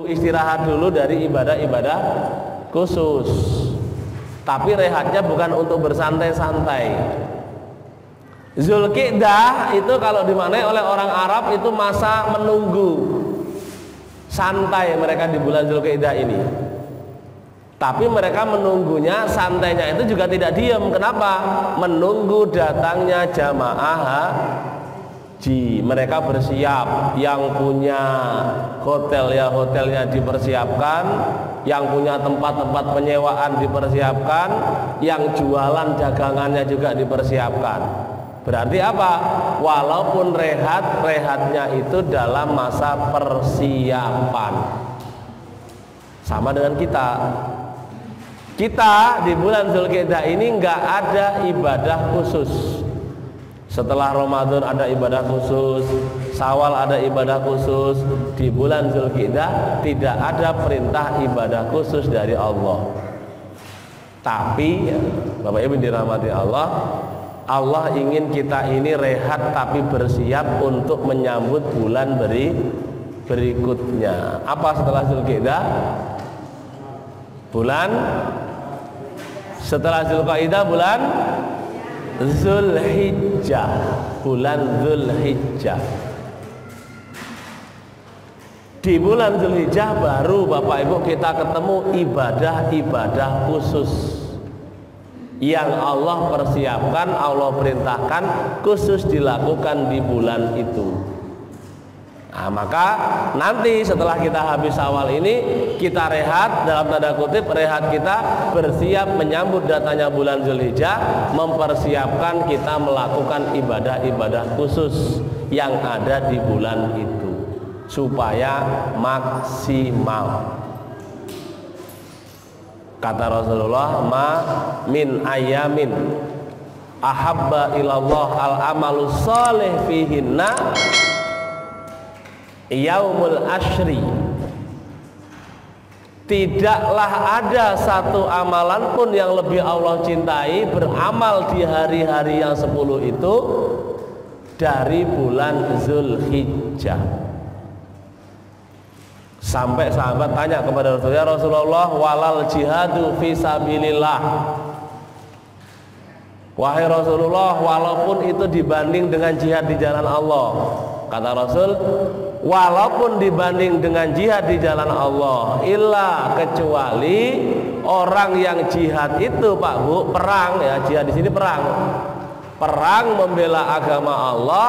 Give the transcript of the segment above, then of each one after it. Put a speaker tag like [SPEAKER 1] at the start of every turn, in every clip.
[SPEAKER 1] istirahat dulu dari ibadah-ibadah khusus. Tapi rehatnya bukan untuk bersantai-santai. Zulqi'dah itu kalau dimaknai oleh orang Arab itu masa menunggu. Santai mereka di bulan Zulqi'dah ini. Tapi mereka menunggunya, santainya itu juga tidak diam. Kenapa? Menunggu datangnya jamaah haji. Mereka bersiap, yang punya hotel ya hotelnya dipersiapkan, yang punya tempat-tempat penyewaan dipersiapkan, yang jualan dagangannya juga dipersiapkan. Berarti apa? Walaupun rehatnya itu dalam masa persiapan. Sama dengan kita. Kita di bulan Zulqi'dah ini nggak ada ibadah khusus. Setelah Ramadan ada ibadah khusus, Syawal ada ibadah khusus. Di bulan Zulqi'dah tidak ada perintah ibadah khusus dari Allah. Tapi Bapak Ibu dirahmati Allah, Allah ingin kita ini rehat tapi bersiap untuk menyambut bulan berikutnya. Apa setelah Zulqi'dah? Bulan setelah Zulqaidah bulan Zulhijjah. Bulan Zulhijjah. Di bulan Zulhijjah baru Bapak Ibu kita ketemu ibadah-ibadah khusus yang Allah persiapkan, Allah perintahkan khusus dilakukan di bulan itu. Nah, maka nanti setelah kita habis Syawal ini kita rehat, dalam tanda kutip rehat, kita bersiap menyambut datangnya bulan Zulhijjah, mempersiapkan kita melakukan ibadah-ibadah khusus yang ada di bulan itu supaya maksimal. Kata Rasulullah, ma min ayamin ahabba ilallah al-amalu salih fihinna yaumul ashri. Tidaklah ada satu amalan pun yang lebih Allah cintai beramal di hari-hari yang 10 itu dari bulan Zulhijjah. Sampai sahabat tanya kepada Rasulullah, ya Rasulullah, walal jihadu fisabilillah. Wahai Rasulullah, walaupun itu dibanding dengan jihad di jalan Allah. Kata Rasul, walaupun dibanding dengan jihad di jalan Allah, illa kecuali orang yang jihad itu Pak Bu, perang ya, jihad di sini perang. Perang membela agama Allah,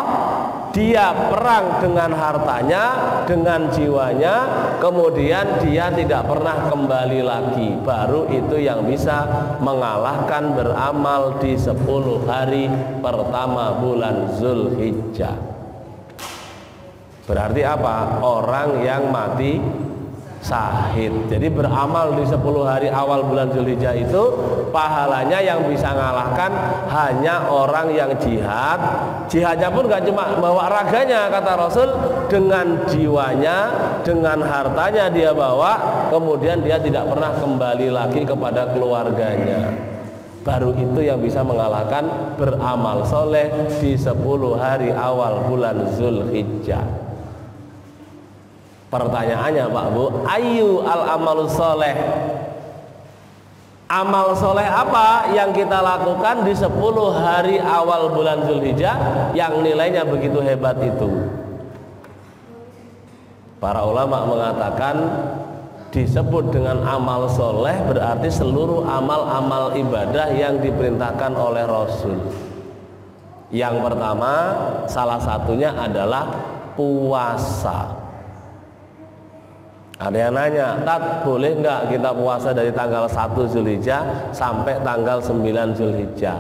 [SPEAKER 1] dia perang dengan hartanya, dengan jiwanya, kemudian dia tidak pernah kembali lagi. Baru itu yang bisa mengalahkan beramal di 10 hari pertama bulan Zulhijjah. Berarti apa? Orang yang mati syahid. Jadi beramal di 10 hari awal bulan Zulhijjah itu pahalanya yang bisa mengalahkan hanya orang yang jihad. Jihadnya pun gak cuma bawa raganya, kata Rasul, dengan jiwanya, dengan hartanya dia bawa, kemudian dia tidak pernah kembali lagi kepada keluarganya. Baru itu yang bisa mengalahkan beramal soleh di 10 hari awal bulan Zulhijjah. Pertanyaannya Pak Bu, ayu al amalus soleh, amal soleh apa yang kita lakukan di 10 hari awal bulan Zulhijjah yang nilainya begitu hebat itu? Para ulama mengatakan disebut dengan amal soleh berarti seluruh amal-amal ibadah yang diperintahkan oleh Rasul. Yang pertama, salah satunya adalah puasa. Ada yang nanya, Tat, boleh nggak kita puasa dari tanggal 1 Zulhijjah sampai tanggal 9 Zulhijjah?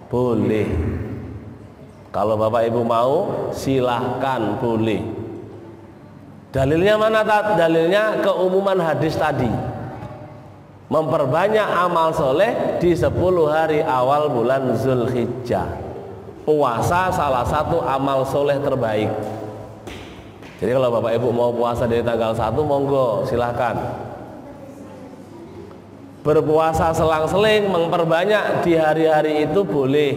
[SPEAKER 1] Boleh. Kalau Bapak Ibu mau, silahkan, boleh. Dalilnya mana, Tat? Dalilnya keumuman hadis tadi. Memperbanyak amal soleh di 10 hari awal bulan Zulhijjah. Puasa salah satu amal soleh terbaik. Jadi kalau Bapak Ibu mau puasa dari tanggal 1, monggo silahkan. Berpuasa selang-seling memperbanyak di hari-hari itu boleh.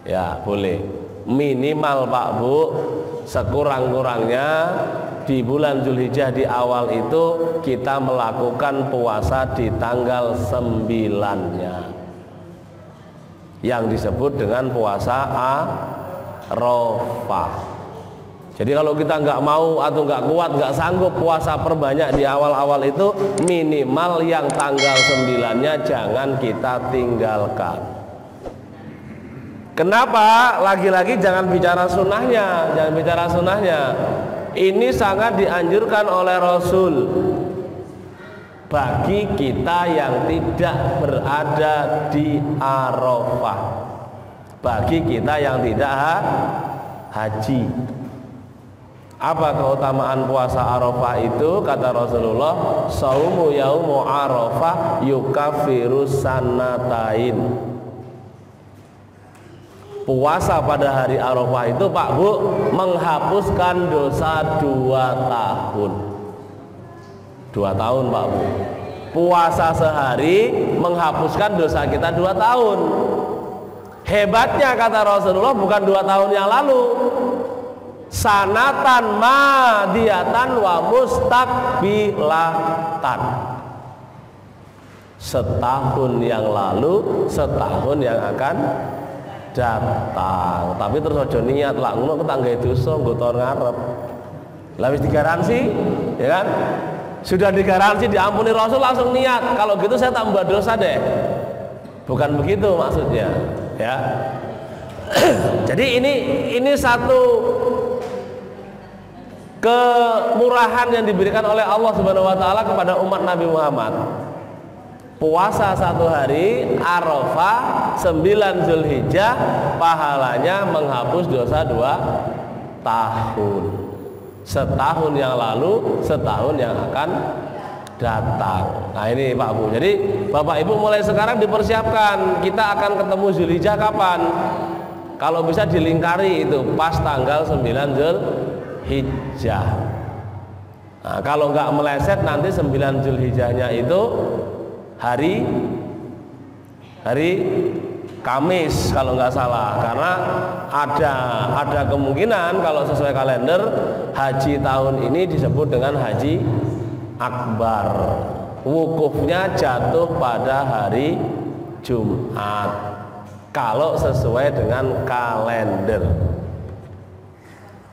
[SPEAKER 1] Ya boleh. minimal Pak Bu, sekurang-kurangnya di bulan Zulhijjah di awal itu kita melakukan puasa di tanggal 9-nya yang disebut dengan puasa Arafah. Jadi kalau kita nggak mau atau nggak kuat, nggak sanggup puasa perbanyak di awal-awal itu, minimal yang tanggal 9-nya jangan kita tinggalkan. Kenapa? Lagi-lagi jangan bicara sunnahnya, jangan bicara sunnahnya. Ini sangat dianjurkan oleh Rasul bagi kita yang tidak berada di Arafah, bagi kita yang tidak haji. Apa keutamaan puasa Arafah itu? Kata Rasulullah, saumu yaumu Arafah yukaffiru sanatain. Puasa pada hari Arafah itu Pak Bu menghapuskan dosa 2 tahun. 2 tahun Pak Bu. Puasa sehari menghapuskan dosa kita 2 tahun. Hebatnya kata Rasulullah bukan 2 tahun yang lalu. Sanatan madiyatan wa mustakbilatan. Setahun yang lalu, setahun yang akan datang. Tapi terus aja niat lah ngono ketanggae dosa nggo tor ngarep. Lah wis digaransi, ya kan? Sudah digaransi diampuni Rasul langsung niat. Kalau gitu saya tambah dosa deh. Bukan begitu maksudnya, ya. Jadi ini satu kemurahan yang diberikan oleh Allah Subhanahu wa taala kepada umat Nabi Muhammad. Puasa 1 hari Arafah 9 Zulhijjah pahalanya menghapus dosa 2 tahun. Setahun yang lalu, setahun yang akan datang. Nah ini Pak Bu. Jadi Bapak Ibu mulai sekarang dipersiapkan. Kita akan ketemu Zulhijjah kapan? Kalau bisa dilingkari itu pas tanggal 9 Zulhijjah. Nah, kalau nggak meleset nanti 9 Zulhijjahnya itu hari Kamis kalau nggak salah, karena ada kemungkinan kalau sesuai kalender haji tahun ini disebut dengan haji akbar. Wukufnya jatuh pada hari Jumat kalau sesuai dengan kalender.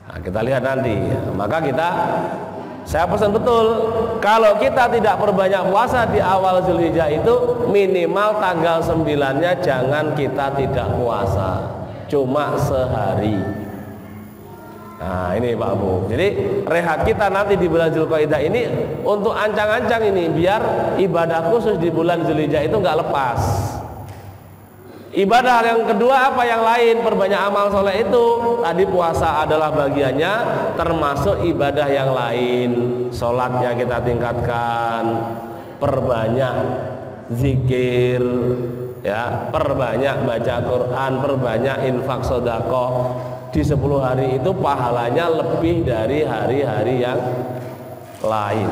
[SPEAKER 1] Nah, kita lihat nanti. Maka saya pesan betul, kalau kita tidak perbanyak puasa di awal Zulhijjah itu minimal tanggal 9-nya jangan kita tidak puasa, cuma sehari. Nah ini Pak Bu. Jadi rehat kita nanti di bulan Zulqa'dah ini untuk ancang-ancang ini biar ibadah khusus di bulan Zulhijjah itu nggak lepas. Ibadah yang kedua apa yang lain? Perbanyak amal soleh itu. Tadi puasa adalah bagiannya, termasuk ibadah yang lain. Sholatnya kita tingkatkan, perbanyak zikir, ya, perbanyak baca Quran, perbanyak infak sedekah. Di 10 hari itu pahalanya lebih dari hari-hari yang lain.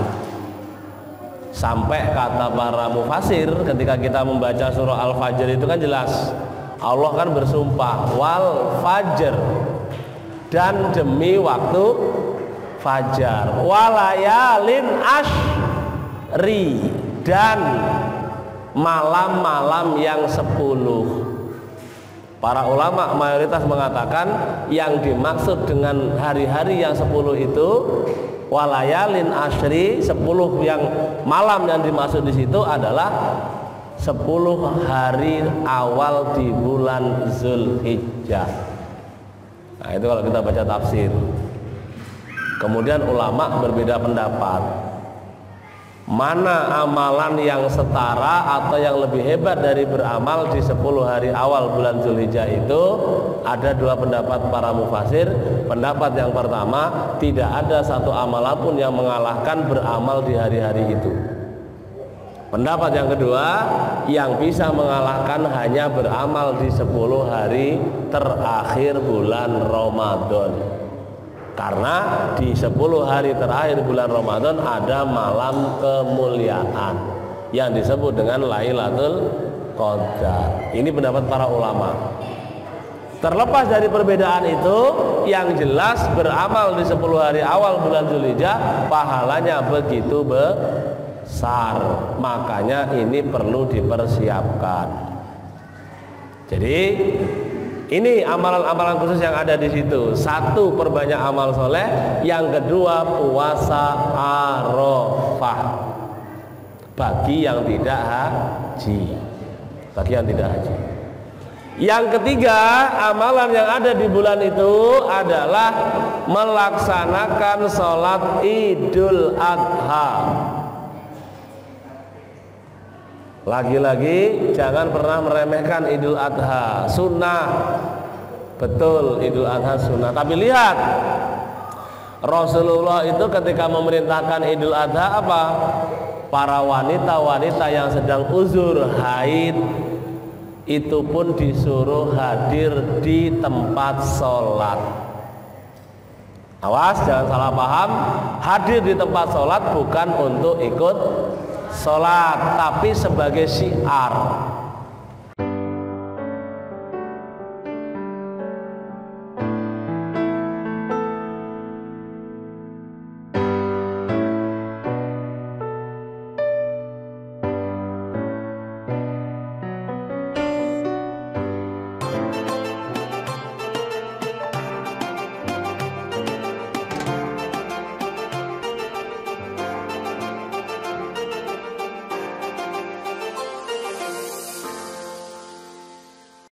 [SPEAKER 1] Sampai kata para mufasir ketika kita membaca surah Al-Fajr itu kan jelas Allah kan bersumpah wal fajr, dan demi waktu fajar, walayalin ashri, dan malam-malam yang 10. Para ulama mayoritas mengatakan yang dimaksud dengan hari-hari yang 10 itu walayalin ashri, 10 yang malam yang dimaksud di situ adalah 10 hari awal di bulan Zulhijjah. Nah itu kalau kita baca tafsir. Kemudian ulama berbeda pendapat, mana amalan yang setara atau yang lebih hebat dari beramal di 10 hari awal bulan Zulhijjah itu. Ada 2 pendapat para mufasir. Pendapat yang pertama, tidak ada satu amalan pun yang mengalahkan beramal di hari-hari itu. Pendapat yang kedua, yang bisa mengalahkan hanya beramal di 10 hari terakhir bulan Ramadan. Karena di 10 hari terakhir bulan Ramadan ada malam kemuliaan yang disebut dengan Lailatul Qadar. Ini pendapat para ulama. Terlepas dari perbedaan itu, yang jelas beramal di 10 hari awal bulan Dzulhijjah pahalanya begitu besar. Makanya ini perlu dipersiapkan. Jadi ini amalan-amalan khusus yang ada di situ. Satu, perbanyak amal soleh. Yang kedua, puasa Arafah bagi yang tidak haji. Bagi yang tidak haji. Yang ketiga, amalan yang ada di bulan itu adalah melaksanakan sholat Idul Adha. Lagi-lagi jangan pernah meremehkan Idul Adha, sunnah. Betul, Idul Adha sunnah. Tapi lihat, Rasulullah itu ketika memerintahkan Idul Adha apa? Para wanita-wanita yang sedang uzur haid itu pun disuruh hadir di tempat sholat. Awas, jangan salah paham. Hadir di tempat sholat bukan untuk ikut sholat, tapi sebagai syiar.